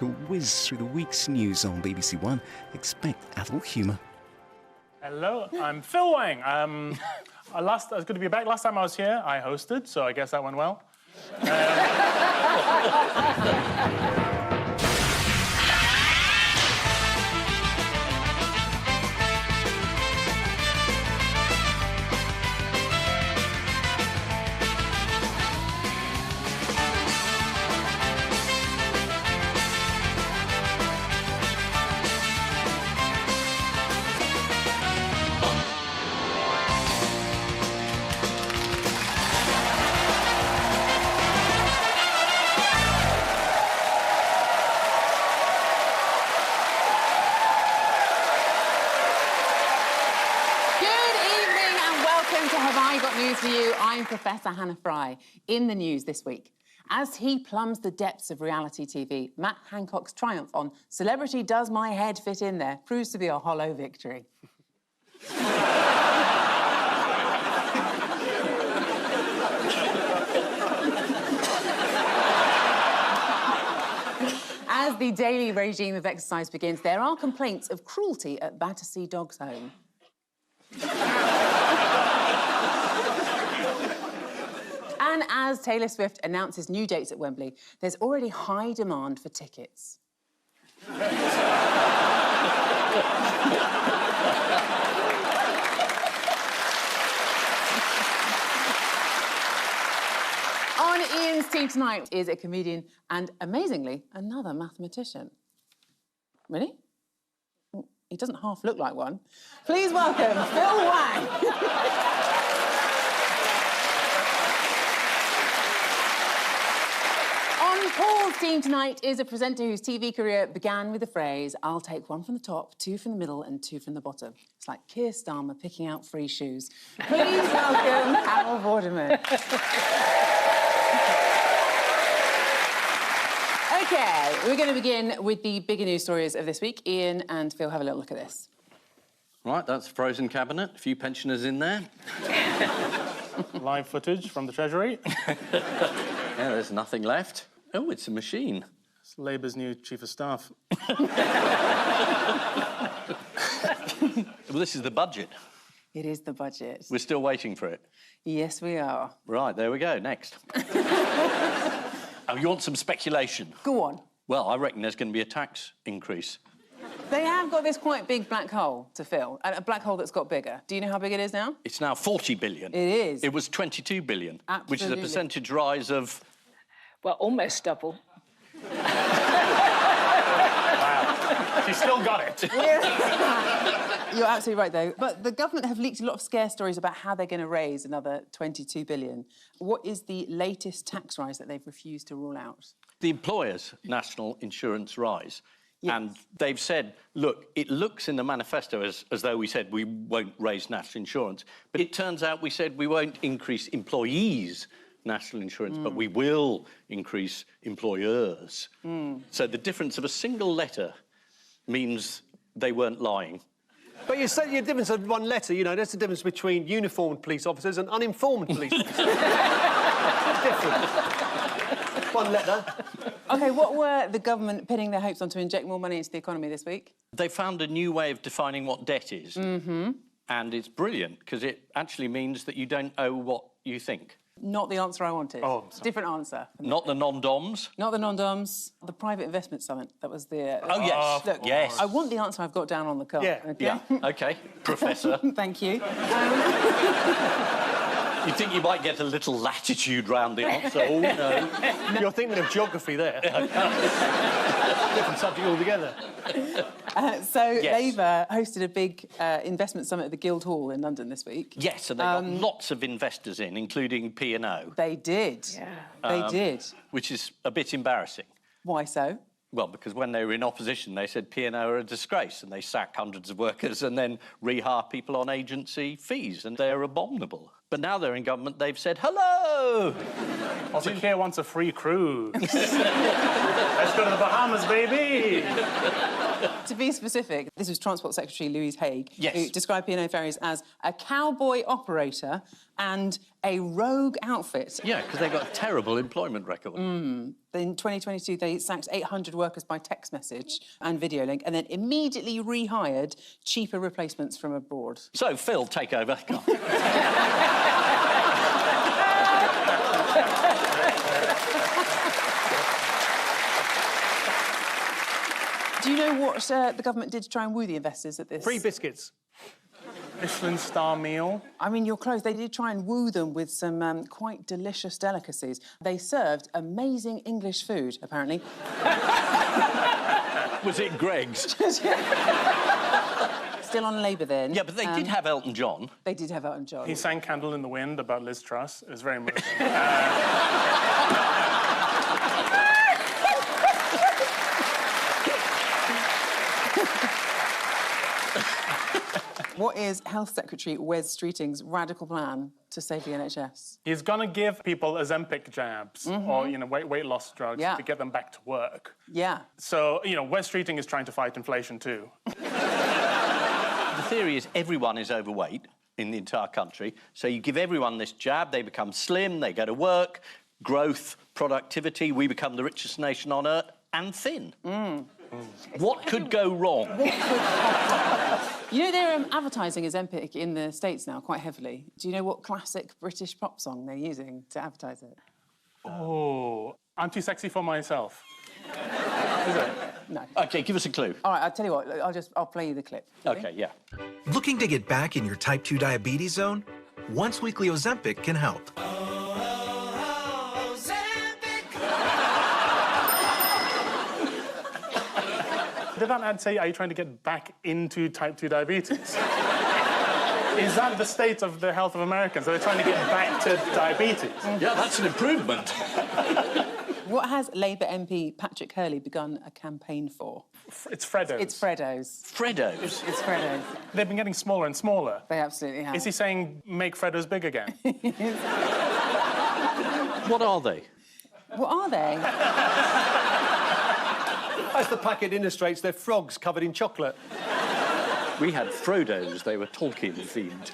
To whiz through the week's news on BBC One, expect adult humour. Hello, I'm Phil Wang. It's good to be back. Last time I was here, I hosted, so I guess that went well. News for you. I'm Professor Hannah Fry. In the news this week, as he plumbs the depths of reality TV, Matt Hancock's triumph on Celebrity Does My Head Fit In There proves to be a hollow victory. As the daily regime of exercise begins, there are complaints of cruelty at Battersea Dogs Home. And as Taylor Swift announces new dates at Wembley, there's already high demand for tickets. On Ian's team tonight is a comedian and, amazingly, another mathematician. Really? He doesn't half look like one. Please welcome Phil Wang. On Paul's team tonight is a presenter whose TV career began with the phrase, "I'll take one from the top, two from the middle and two from the bottom." It's like Keir Starmer picking out free shoes. Please welcome Hal Vorderman. OK, we're going to begin with the bigger news stories of this week. Ian and Phil, have a little look at this. Right, that's a frozen cabinet. A few pensioners in there. Live footage from the Treasury. Yeah, there's nothing left. Oh, it's a machine. It's Labour's new Chief of Staff. Well, this is the budget. It is the budget. We're still waiting for it. Yes, we are. Right, there we go. Next. Oh, you want some speculation? Go on. Well, I reckon there's going to be a tax increase. They have got this quite big black hole to fill, and a black hole that's got bigger. Do you know how big it is now? It's now 40 billion. It is. It was 22 billion, Absolutely. which is a percentage rise of... Well, almost double. Wow. She still got it. You're absolutely right, though. But the government have leaked a lot of scare stories about how they're going to raise another 22 billion. What is the latest tax rise that they've refused to rule out? The employers' national insurance rise. Yes. And they've said, look, it looks in the manifesto as though we said we won't raise national insurance, but it turns out we said we won't increase employees' national insurance, but we will increase employers. So the difference of a single letter means they weren't lying. But you said your difference of one letter, you know, there's the difference between uniformed police officers and uninformed police officers. Different. One letter. OK, what were the government pinning their hopes on to inject more money into the economy this week? They found a new way of defining what debt is. And it's brilliant, because it actually means that you don't owe what you think. Not the answer I wanted. Oh, sorry. Different answer. Not the non-doms. Not the non-doms. The private investment summit. That was the... Oh, yes. Look, yes. I want the answer I've got down on the card. Yeah. OK? Yeah, OK, Professor. Thank you. You think you might get a little latitude round the answer? Oh, no. You're thinking of geography there. Different subject altogether. Yes. Labour hosted a big investment summit at the Guildhall in London this week. Yes, and they got lots of investors in, including P&O. They did. Yeah. They did. Which is a bit embarrassing. Why so? Well, because when they were in opposition, they said P&O are a disgrace, and they sack hundreds of workers and then rehire people on agency fees, and they're abominable. But now they're in government, they've said, hello! Also, Keir wants a free cruise. Let's go to the Bahamas, baby! To be specific, this was Transport Secretary Louise Haigh, Yes. who described P&O Ferries as a cowboy operator and a rogue outfit. Yeah, because they've got a terrible employment record. In 2022, they sacked 800 workers by text message and video link, and then immediately rehired cheaper replacements from abroad. So, Phil, take over. Go on. Do you know what the government did to try and woo the investors at this? Free biscuits. Michelin star meal. I mean, you're close. They did try and woo them with some quite delicious delicacies. They served amazing English food, apparently. Was it Greg's? Still on Labour then. Yeah, but they did have Elton John. They did have Elton John. He sang Candle in the Wind about Liz Truss. It was very moving. What is Health Secretary Wes Streeting's radical plan to save the NHS? He's going to give people Ozempic jabs or, weight loss drugs to get them back to work. Yeah. So, Wes Streeting is trying to fight inflation too. The theory is everyone is overweight in the entire country, so you give everyone this jab, they become slim, they go to work, growth, productivity, we become the richest nation on earth, and thin. What could go wrong? You know, they're advertising Ozempic in the States now quite heavily. Do you know what classic British pop song they're using to advertise it? Oh, I'm too sexy for myself. Is it? No. OK, give us a clue. All right, I'll tell you what, I'll play you the clip. Ready? OK, yeah. Looking to get back in your type 2 diabetes zone? Once weekly Ozempic can help. Did that ad say, are you trying to get back into type 2 diabetes? Is that the state of the health of Americans? Are they trying to get back to diabetes? Yeah, that's an improvement. What has Labour MP Patrick Hurley begun a campaign for? It's Freddo's. It's Freddo's. Freddo's. It's Freddo's. They've been getting smaller and smaller. They absolutely have. Is he saying, make Freddo's big again? What are they? What are they? As the packet illustrates, they're frogs covered in chocolate. We had Frodo's. They were Tolkien-themed.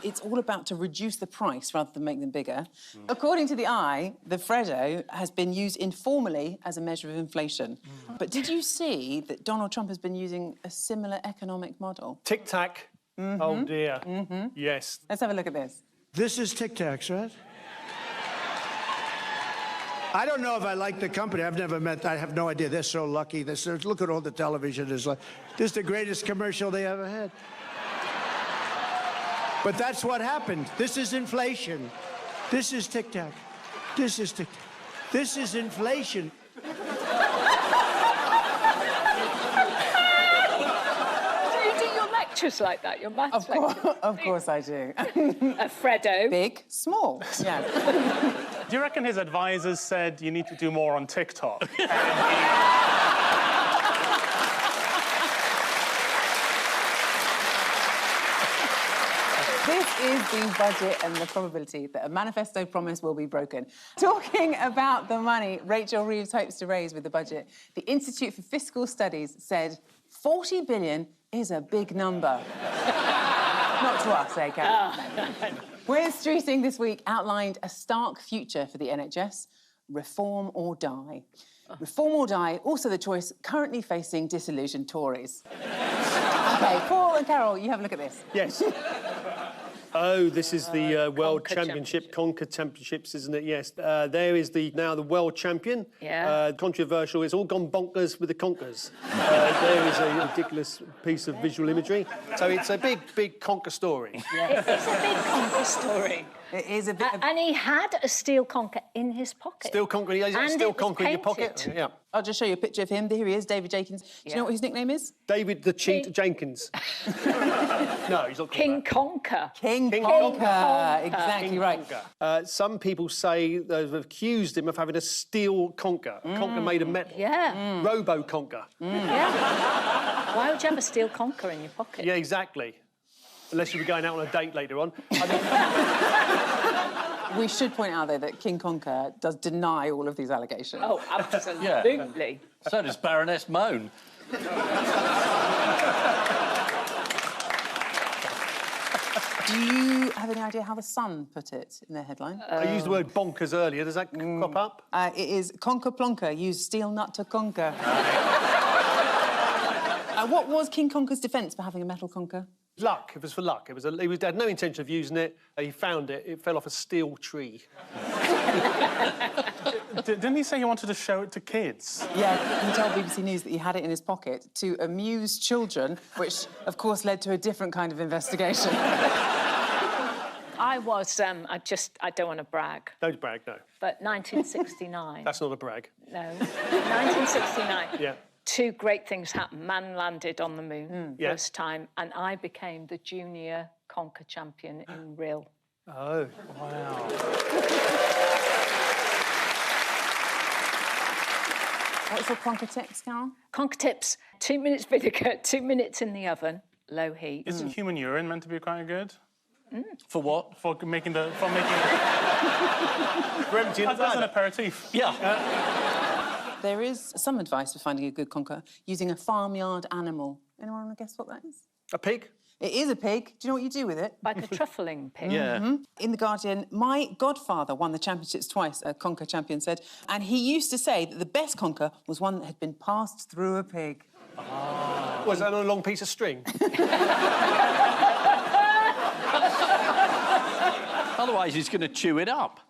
It's all about to reduce the price rather than make them bigger. According to The Eye, the Freddo has been used informally as a measure of inflation. But did you see that Donald Trump has been using a similar economic model? Tic-tac. Oh, dear. Yes. Let's have a look at this. This is Tic Tacs, right? I don't know if I like the company. I've never met. I have no idea. They're so lucky. Look at all the television. This is the greatest commercial they ever had. But that's what happened. This is inflation. This is Tic Tac. This is Tic Tac. This is inflation. Do you do your lectures like that? Your maths lectures? Of course I do. A Freddo. Big, small, yeah. Do you reckon his advisors said you need to do more on TikTok? This is the budget and the probability that a manifesto promise will be broken. Talking about the money Rachel Reeves hopes to raise with the budget, the Institute for Fiscal Studies said 40 billion is a big number. Not to us, eh, Karen? No. Wes Streeting this week outlined a stark future for the NHS, reform or die. Reform or die, also the choice currently facing disillusioned Tories. OK, Paul and Carol, you have a look at this. Yes. Oh, this is the World Conquer Championship, Conquer Championships, isn't it? Yes. There is now the world champion. Yeah. Controversial. It's all gone bonkers with the conkers. There is a ridiculous piece of visual imagery. So it's a big, big conquer story. It is a big conquer story. It is a bit of... And he had a steel conker in his pocket. Still conquering. And Still it was conquering your pocket. painted. Yeah. I'll just show you a picture of him. Here he is, David Jenkins. Do you know what his nickname is? David the Cheat Jenkins. No, he's not called King that. Conker. King Conker. Conker. Exactly King right. Conker. Some people say they've accused him of having a steel conker, a conker made of metal. Yeah. Robo conker. Yeah. Why would you have a steel conker in your pocket? Yeah, exactly. Unless you were going out on a date later on. We should point out, though, that King Conker does deny all of these allegations. Oh, absolutely. So does Baroness Moan. Do you have any idea how The Sun put it in their headline? I used the word bonkers earlier. Does that crop up? It is conker plonker, use steel nut to conquer. What was King Conker's defence for having a metal conker? Luck. It was for luck. He had no intention of using it. He found it. It fell off a steel tree. Didn't he say he wanted to show it to kids? Yeah, he told BBC News that he had it in his pocket to amuse children, which, of course, led to a different kind of investigation. I was, I don't want to brag, Don't brag, no. but 1969. That's not a brag. No. 1969. Yeah. Two great things happened. Man landed on the moon Yeah. first time, and I became the junior conker champion in Rill. Oh. Wow. What's your conker tips, Carol? Conker tips: 2 minutes vinegar, 2 minutes in the oven, low heat. Isn't human urine meant to be quite good? For what? For making the... For emptying the That's an bladder. aperitif. Yeah. There is some advice for finding a good conker, using a farmyard animal. Anyone want to guess what that is? A pig? It is a pig. Do you know what you do with it? Like a truffling pig. Yeah. In The Guardian, my godfather won the championships twice, a conker champion said, and he used to say that the best conker was one that had been passed through a pig. Was that on a long piece of string? Otherwise, he's going to chew it up.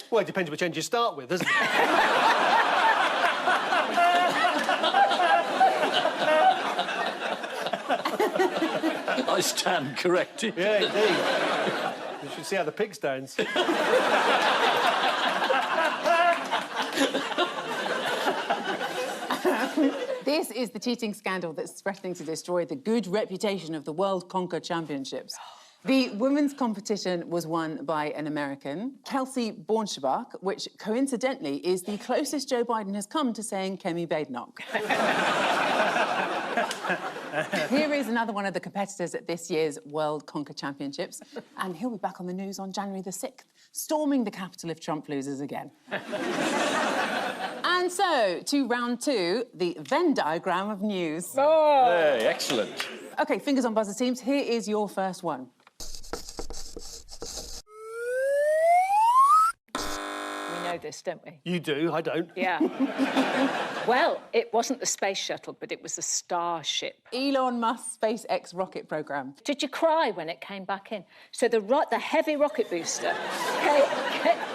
Well, it depends which end you start with, doesn't it? I stand corrected. Yeah, indeed. You should see how the pig stands. This is the cheating scandal that's threatening to destroy the good reputation of the World Conker Championships. The women's competition was won by an American, Kelsey Bornshabach, which coincidentally is the closest Joe Biden has come to saying Kemi Badenoch. Here is another one of the competitors at this year's World Conker Championships, and he'll be back on the news on January the 6th, storming the capital if Trump loses again. And so, to round two, the Venn diagram of news. Hey, excellent. OK, fingers on buzzer teams, here is your first one. We know this, don't we? You do, I don't. Yeah. Well, it wasn't the space shuttle, but it was the Starship. Elon Musk's SpaceX rocket program. Did you cry when it came back in? So the heavy rocket booster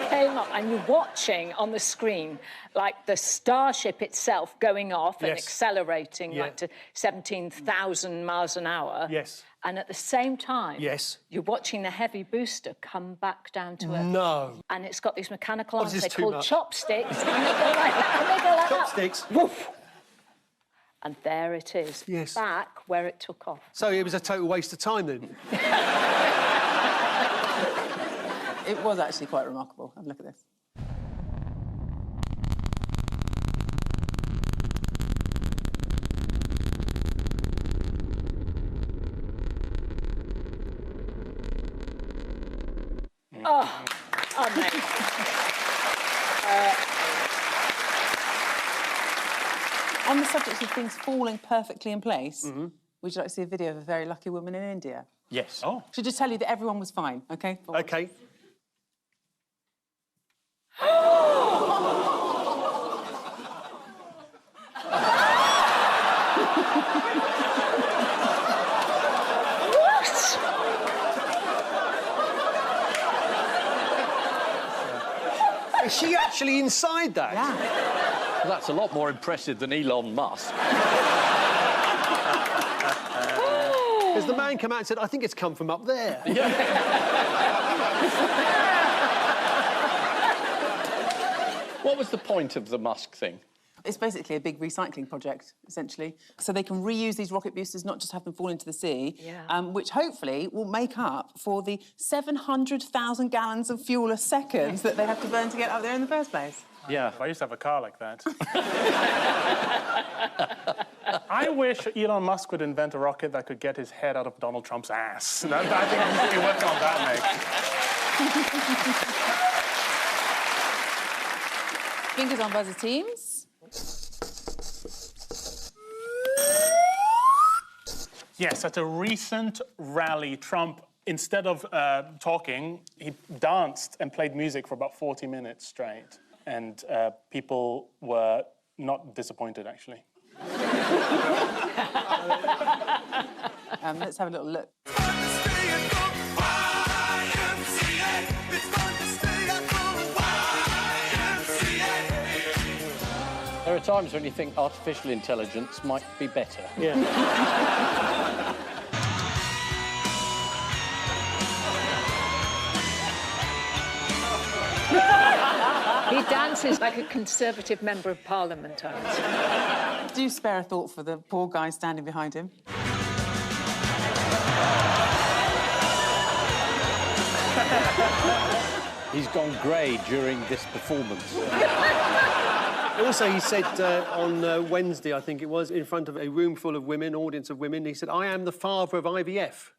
came up, and you're watching on the screen, like, the Starship itself going off and Yes. accelerating, Yeah. like, to 17,000 miles an hour. Yes. And at the same time, Yes. you're watching the heavy booster come back down to earth. No. And it's got these mechanical arms this they is too call much. chopsticks. And they go like that, and they go like Chopsticks? that. Woof. And there it is, Yes. back where it took off. So it was a total waste of time then? It was actually quite remarkable. Have a look at this. Oh, mate. On the subject of things falling perfectly in place, would you like to see a video of a very lucky woman in India? Yes. Oh. Should just tell you that everyone was fine, OK? OK. Is she actually inside that? Yeah. That's a lot more impressive than Elon Musk. Has the man come out and said, I think it's come from up there? What was the point of the Musk thing? It's basically a big recycling project, essentially. So they can reuse these rocket boosters, not just have them fall into the sea, which hopefully will make up for the 700,000 gallons of fuel a second that they have to burn to get up there in the first place. Yeah. I used to have a car like that. I wish Elon Musk would invent a rocket that could get his head out of Donald Trump's ass. I think we should be working on that next. Fingers on buzzer teams. Yes, at a recent rally, Trump instead of talking, he danced and played music for about 40 minutes straight. And people were not disappointed, actually. Let's have a little look. There are times when you think artificial intelligence might be better. Yeah. He dances like a Conservative Member of Parliament, I would say. Do spare a thought for the poor guy standing behind him. He's gone grey during this performance. Also, he said on Wednesday, I think it was, in front of a room full of women, audience of women, he said, "I am the father of IVF."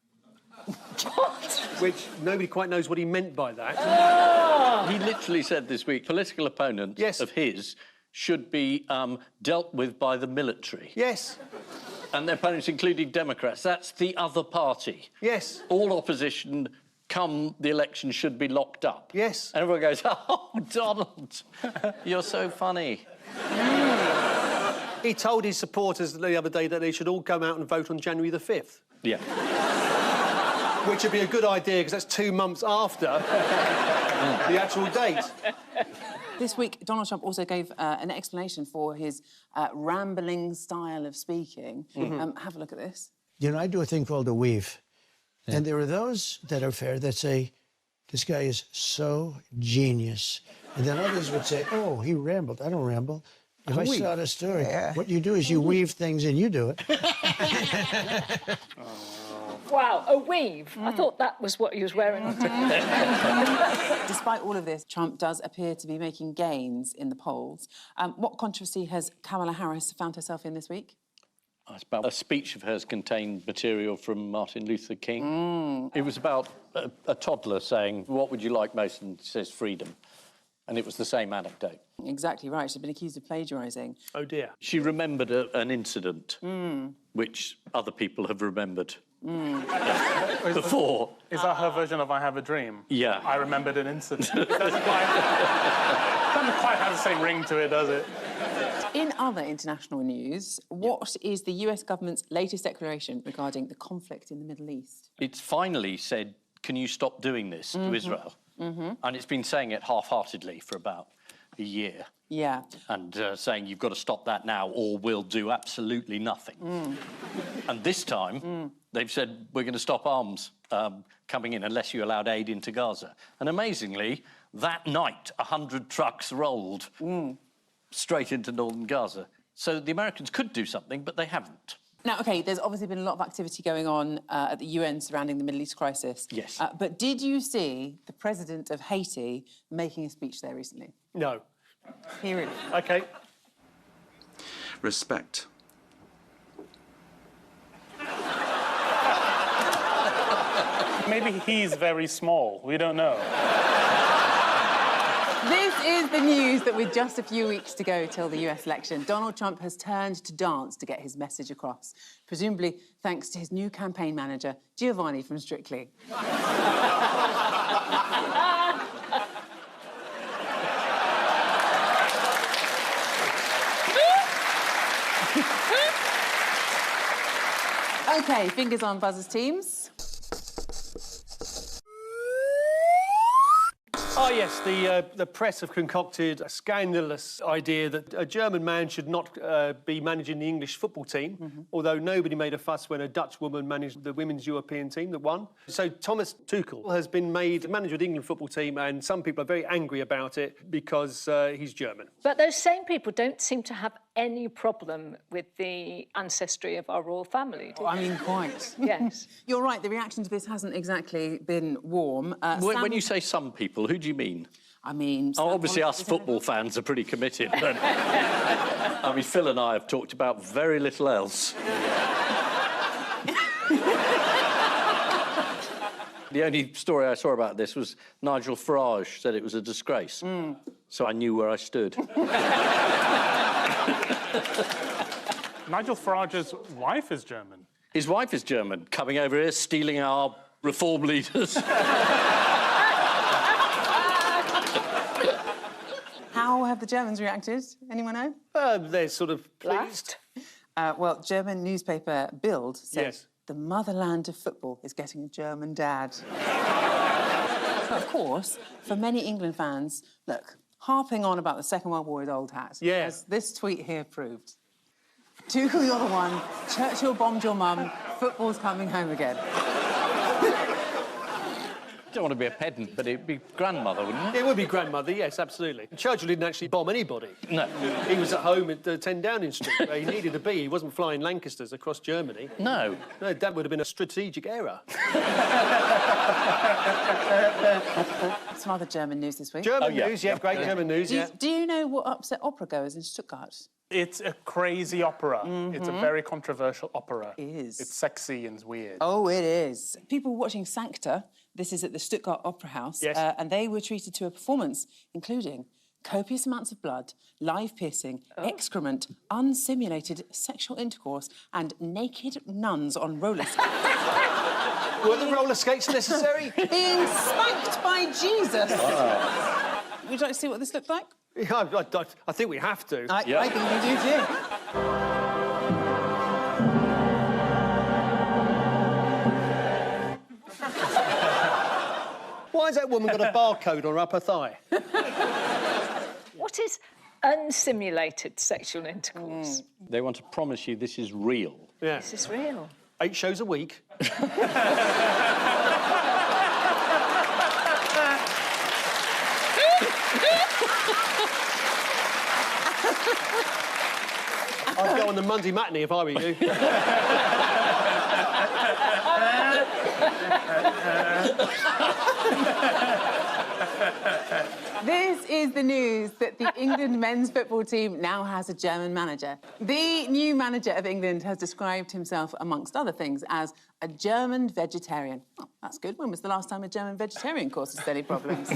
What? Which nobody quite knows what he meant by that. Oh! He literally said this week, political opponents Yes. of his should be dealt with by the military. Yes. And their opponents, including Democrats. That's the other party. Yes. All opposition, come the election, should be locked up. Yes. And everyone goes, "Oh, Donald, you're so funny." He told his supporters the other day that they should all come out and vote on January the 5th. Yeah. Which would be a good idea, because that's 2 months after the actual date. This week, Donald Trump also gave an explanation for his rambling style of speaking. Have a look at this. You know, I do a thing called a weave. And there are those that are fair that say, this guy is so genius. And then others would say, oh, he rambled. I don't ramble. If I start a story, what you do is you weave things and you do it. Wow, a weave. I thought that was what he was wearing on Despite all of this, Trump does appear to be making gains in the polls. What controversy has Kamala Harris found herself in this week? It's about a speech of hers contained material from Martin Luther King. It was about a toddler saying, "What would you like most?" And she says, "Freedom." And it was the same anecdote. Exactly right. She's been accused of plagiarising. Oh, dear. She remembered an incident which other people have remembered before. Is that her version of I Have a Dream? Yeah. I remembered an incident. It doesn't quite have the same ring to it, does it? In other international news, what is the US government's latest declaration regarding the conflict in the Middle East? It's finally said, "Can you stop doing this to Israel?" And it's been saying it half-heartedly for about a year. Yeah. And saying, "You've got to stop that now or we'll do absolutely nothing." And this time, they've said, "We're going to stop arms coming in unless you allowed aid into Gaza." And amazingly, that night, 100 trucks rolled straight into northern Gaza. So the Americans could do something, but they haven't. Now, OK, there's obviously been a lot of activity going on at the UN surrounding the Middle East crisis. Yes. But did you see the president of Haiti making a speech there recently? No. Here it is. OK. Respect. Maybe he's very small. We don't know. This is the news that with just a few weeks to go till the US election, Donald Trump has turned to dance to get his message across, presumably thanks to his new campaign manager, Giovanni from Strictly. OK, fingers on buzzers, teams. Oh, yes, the press have concocted a scandalous idea that a German man should not be managing the English football team, although nobody made a fuss when a Dutch woman managed the women's European team that won. So Thomas Tuchel has been made manager of the England football team, and some people are very angry about it because he's German. But those same people don't seem to have any problem with the ancestry of our royal family, do I mean, quite. Yes. You're right, the reaction to this hasn't exactly been warm. When you say some people, who do you mean? I mean... Obviously, us football fans are pretty committed, but... I mean, Phil and I have talked about very little else. The only story I saw about this was Nigel Farage said it was a disgrace. So I knew where I stood. Nigel Farage's wife is German. His wife is German, coming over here, stealing our Reform leaders. How have the Germans reacted? Anyone know? They're sort of pleased. Well, German newspaper Bild said Yes. the motherland of football is getting a German dad. But of course, for many England fans, look, harping on about the Second World War is old hat. Yeah. As this tweet here proved. Tuchel, you're the one. Churchill bombed your mum. Football's coming home again. I don't want to be a pedant, but it'd be grandmother, wouldn't it? It would be grandmother, yes, absolutely. Churchill didn't actually bomb anybody. No. He was at home at 10 Downing Street, where he needed to be. He wasn't flying Lancasters across Germany. No. No, that would have been a strategic error. Some other German news this week. German news, yeah, great German news, Do you, yeah. do you know what upset opera goers in Stuttgart? It's a crazy opera. It's a very controversial opera. It is. It's sexy and weird. Oh, it is. People watching Sancta, this is at the Stuttgart Opera House, Yes. and they were treated to a performance including copious amounts of blood, live piercing, excrement, unsimulated sexual intercourse, and naked nuns on roller skates. Were the roller skates necessary? Being spanked by Jesus. Would you like to see what this looked like? Yeah, I think we have to. I think we do too. Why has that woman got a barcode on her upper thigh? What is unsimulated sexual intercourse? They want to promise you this is real. Yeah. This is real. 8 shows a week. I'd go on the Monday matinee if I were you. This is the news that the England men's football team now has a German manager. The new manager of England has described himself, amongst other things, as a German vegetarian. Oh, that's good. When was the last time a German vegetarian caused us any problems?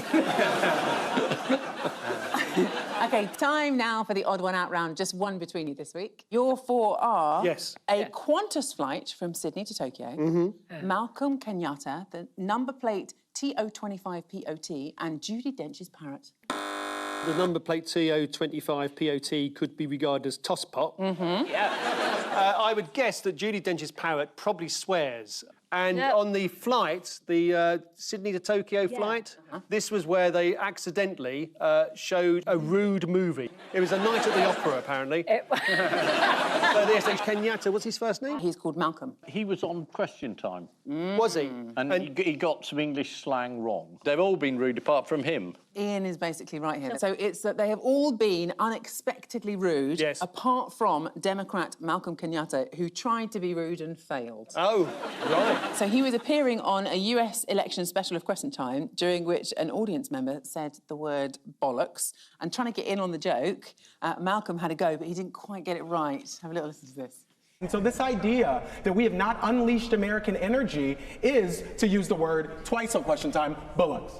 OK, time now for the odd one out round. Just one between you this week. Your four are... Yes. A Qantas flight from Sydney to Tokyo, Malcolm Kenyatta, the number plate TO25POT, and Judi Dench's parrot. The number plate TO25POT could be regarded as tosspot. I would guess that Judi Dench's parrot probably swears. And on the flight, the Sydney to Tokyo flight, this was where they accidentally showed a rude movie. It was a night at the opera, apparently. So there's Kenyatta. What's his first name? He's called Malcolm. He was on Question Time. Was he? And he got some English slang wrong. They've all been rude apart from him. Ian is basically right here. So it's that they have all been unexpectedly rude, apart from Democrat Malcolm Kenyatta, who tried to be rude and failed. Oh, right. So he was appearing on a US election special of Question Time, during which an audience member said the word bollocks, and trying to get in on the joke, Malcolm had a go, but he didn't quite get it right. Have a little listen to this. And so this idea that we have not unleashed American energy is, to use the word twice on Question Time, bullocks.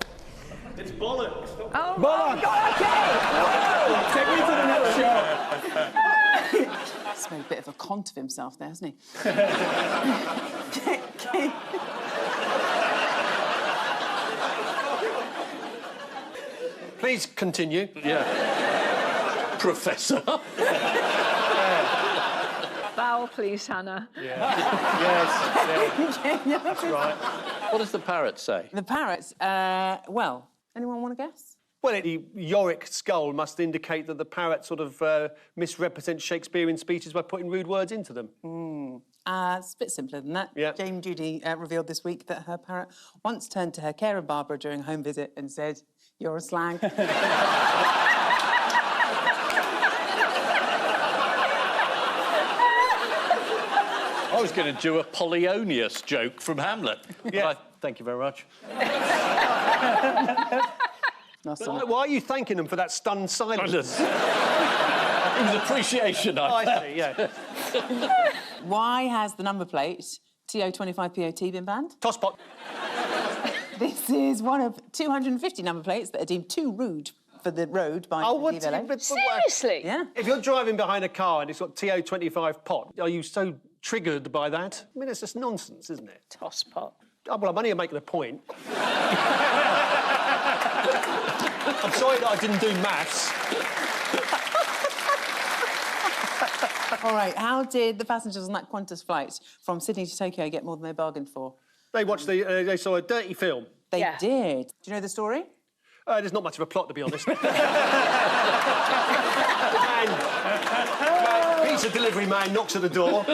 It's bollocks. Oh, bullocks. Okay. Take me to the next show. He's made a bit of a cont of himself there, hasn't he? Please continue. Yeah. Professor. Bow, please, Hannah. Yes. That's right. What does the parrot say? The parrots, well, anyone want to guess? Well, the Yorick skull must indicate that the parrot sort of misrepresents Shakespearean speeches by putting rude words into them. It's a bit simpler than that. Yeah. Dame Judy revealed this week that her parrot once turned to her carer Barbara during a home visit and said, "You're a slag." I was going to do a Polonius joke from Hamlet. Yeah. Thank you very much. Why are you thanking them for that stunned silence? It was appreciation, I see, yeah. Why has the number plate TO25POT been banned? Tosspot. This is one of 250 number plates that are deemed too rude for the road by the DVLA. Seriously? Yeah. If you're driving behind a car and it's got TO25 pot, are you so triggered by that? I mean, it's just nonsense, isn't it? Tosspot. Oh, well, I'm only making a point. I'm sorry that I didn't do maths. All right, how did the passengers on that Qantas flight from Sydney to Tokyo get more than they bargained for? They watched they saw a dirty film. They Yeah. did. Do you know the story? There's not much of a plot, to be honest. Pizza delivery man knocks at the door.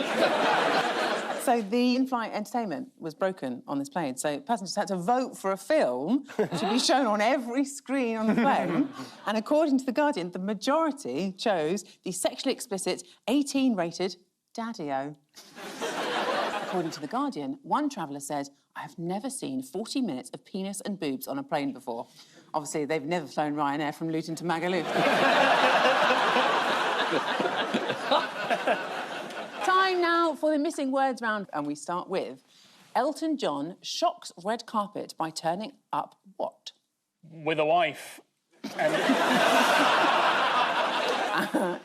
So the in-flight entertainment was broken on this plane, so passengers had to vote for a film to be shown on every screen on the plane. And according to The Guardian, the majority chose the sexually explicit, 18-rated Daddy-O. According to The Guardian, one traveller said, "I have never seen 40 minutes of penis and boobs on a plane before." Obviously, they've never flown Ryanair from Luton to Magaluf. Time now for the missing words round, and we start with Elton John shocks red carpet by turning up what? With a wife.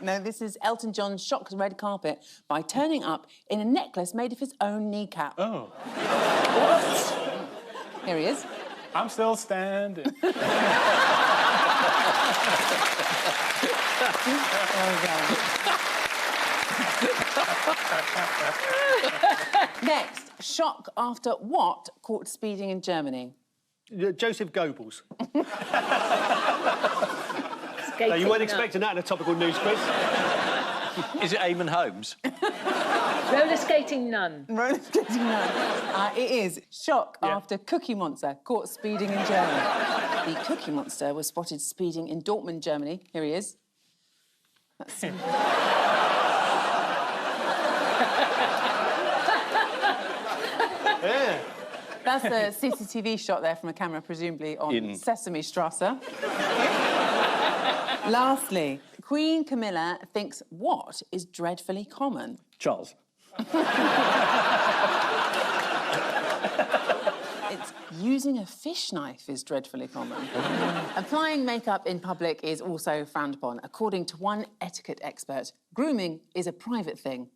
No, this is Elton John shocks red carpet by turning up in a necklace made of his own kneecap. Oh. What? Here he is. I'm still standing. Next, shock after what caught speeding in Germany? Joseph Goebbels. Skating You weren't nut. expecting that in a topical news quiz. Is it Eamon Holmes? Roller skating nun. Roller skating nun. It is shock after Cookie Monster caught speeding in Germany. The Cookie Monster was spotted speeding in Dortmund, Germany. Here he is. That's... Yeah. That's the CCTV shot there from a camera, presumably on Sesame Strasse. Lastly, Queen Camilla thinks what is dreadfully common? Charles. It's using a fish knife is dreadfully common. Applying makeup in public is also frowned upon. According to one etiquette expert, grooming is a private thing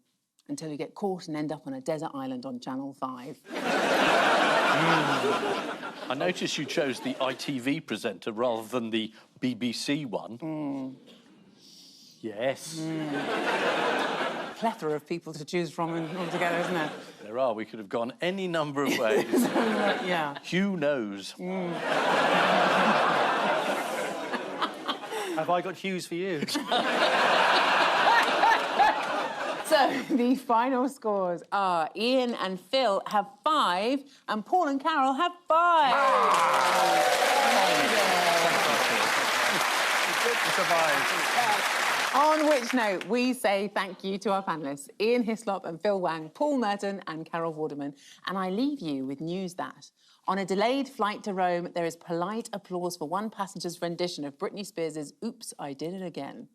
until you get caught and end up on a desert island on Channel 5. I noticed you chose the ITV presenter rather than the BBC one. Yes. Plethora of people to choose from altogether, isn't there? There are. We could have gone any number of ways. Yeah. Hugh knows. Have I got Hughes for you? So, the final scores are Ian and Phil have 5 and Paul and Carol have 5. On which note, we say thank you to our panellists, Ian Hislop and Phil Wang, Paul Merton and Carol Vorderman. And I leave you with news that on a delayed flight to Rome, there is polite applause for one passenger's rendition of Britney Spears' Oops, I Did It Again.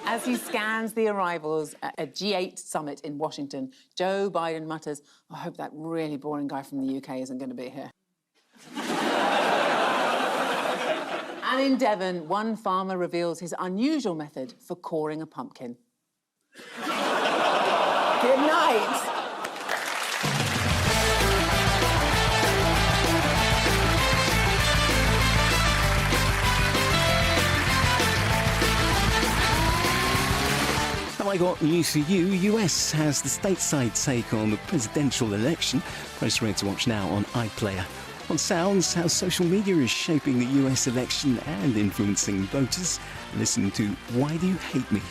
As he scans the arrivals at a G8 summit in Washington, Joe Biden mutters, I hope that really boring guy from the UK isn't going to be here. And in Devon, one farmer reveals his unusual method for coring a pumpkin. Good night. Have I got news for you? US has the stateside take on the presidential election. Press Red to watch now on iPlayer. On Sounds, how social media is shaping the US election and influencing voters. Listen to Why Do You Hate Me?